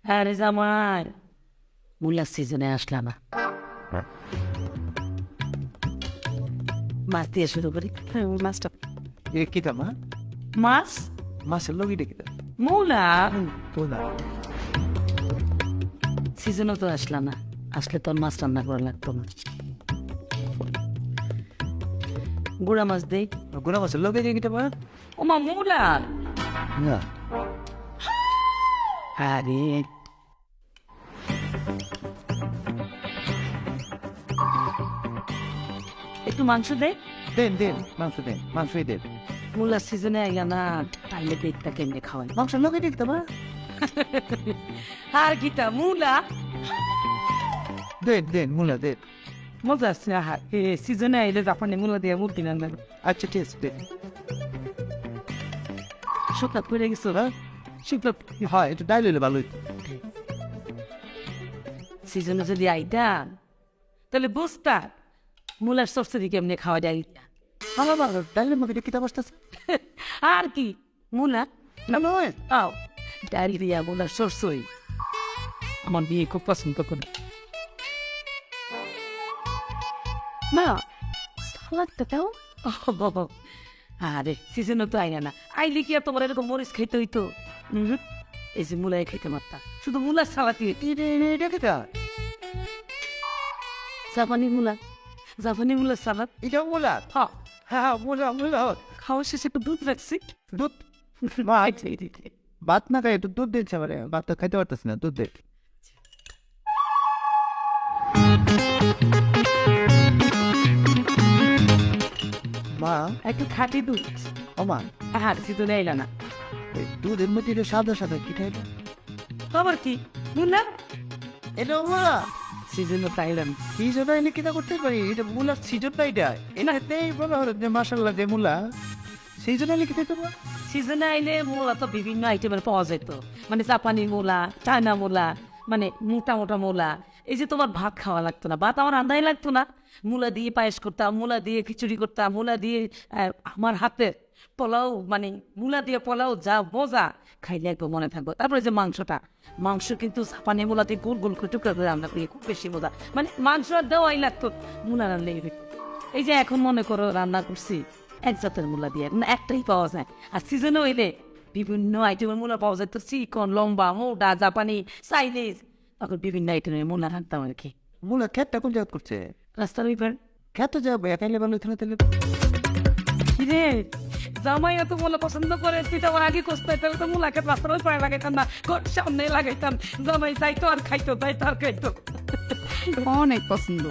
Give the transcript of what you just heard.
আরে জামাই মূলার সিজনে আসলা না, মাছ দিয়ে শুরু করি। মাছটা এ কিতা মা? মাছ মাছের লগিটা কিতা? মূলা তোলা সিজনও তো আসলা না, আসলে তোর মাছ রান্না করা লাগতো না। গুড়া মাছ দেই। গুড়া মাছের লগে যে কিতা মা? ওমা মূলা। না আরে একটু মাংস দে। দেন দেন মাংসই দেন। মূলার সিজনে আইলা না, তাইলে পেটটা কেমনে খাওয়াই। মাংসের লগে যে কিতা মা? আর গীতা মূলা দেন মুলা দেন। মজা আছে। আহা সিজনে আইলে জাপানি মূলা দিয়ে মুরগি রান্না। আচ্ছা ঠিক আছে দেন। শুকনা পড়ে গেছো হ্যাঁ শুকনা। হয় একটু ডাইল হইলে ভালো হইতো। সিজনে যদি আইতা তাহলে বুঝতা মূলার সরসরি কেমনে খাওয়া যায়। ভালো ভালো ডাইলের মধ্যে কিতা বসতেছে? আর কি মূলা না নয় আও ডায়রিয়া মূলার সরসই আমার বিয়ে খুব পছন্দ করে। মা সালাদটা দাও। বাবা আরে সিজনও তো আইনা না, আইলে কি আর তোমার এরকম মরিচ খাইতে হইতো? এই যে মূলাই খাইতে মারতা, শুধু মূলার সালাদ এটা কিতা? জাপানি মূলা, জাপানি মূলার সালাদ। এটা মুলা? হ্যাঁ হ্যাঁ মুলা। খাওয়া শেষে একটু দুধ রাখছি। দুধ মা ভাত না খাই একটু দুধ দিচ্ছে আমার, ভাত তো খাইতে পারতেছি না, দুধ দে। মা একটু খাঁটি দুধ। ও মা আর সিজনে আইলা না, এই দুধের মধ্যে এটা সাদা সাদা কি খাইলো? খবর কি মূলা এটা মুলা সিজনে তাইলাম। কি জন্য এনে কিনা করতে পারি? এটা মুলার সিজন না, এটা এনাতেই বলা হলো যে মাসাল্লাহ যে মুলা সেই জন্য এনে খেতে পারবো। সিজনে আইলে মূলা তো বিভিন্ন আইটেমের পাওয়া যেত, মানে জাপানি মূলা, চায়না মূলা, মানে মোটা মোটা মূলা। এই যে তোমার ভাত খাওয়া লাগতো না, ভাত আমার রান্নাই লাগতো না, মূলা দিয়ে পায়েস করতাম, মূলা দিয়ে খিচুড়ি করতাম, মূলা দিয়ে আমার হাতে পোলাও, মানে মূলা দিয়ে পোলাও যা মজা, খাইলে একবার মনে থাকবো। তারপরে যে মাংসটা, মাংস কিন্তু জাপানি মূলা দিয়ে গোল গোল করে টুকরা করে রান্না করি, খুব বেশি মজা, মানে মাংস আর দেওয়াই লাগতো, মূলা রান্নাই হইতো। এই যে এখন মনে করো রান্না করছি এক জাতের মূলা দিয়ে, মানে একটাই পাওয়া যায়। আর সিজনে হইলে বিভিন্ন আইটেমের মূলা পাওয়া যায়, তো চিকন, লম্বা, মোটা, জাপানি, চাইনিজ, তখন বিভিন্ন আইটেমের মূলা রাখতাম আর কি। মুলা খেতটা কোন জায়গা করছে? রাস্তার ওই পার। খেতে যাবো একাইলে ভালো হইতো না তাহলে? কিরে জামাই এত মূলা পছন্দ করে, তুই তো আমার আগে কষতে, তাহলে তো মূলা খেত রাস্তার ওই পাড়ে লাগাইতাম না, ঘর সামনে লাগাইতাম, জামাই যাইতো আর খাইতো, যাইতো আর খাইতো। অনেক পছন্দ।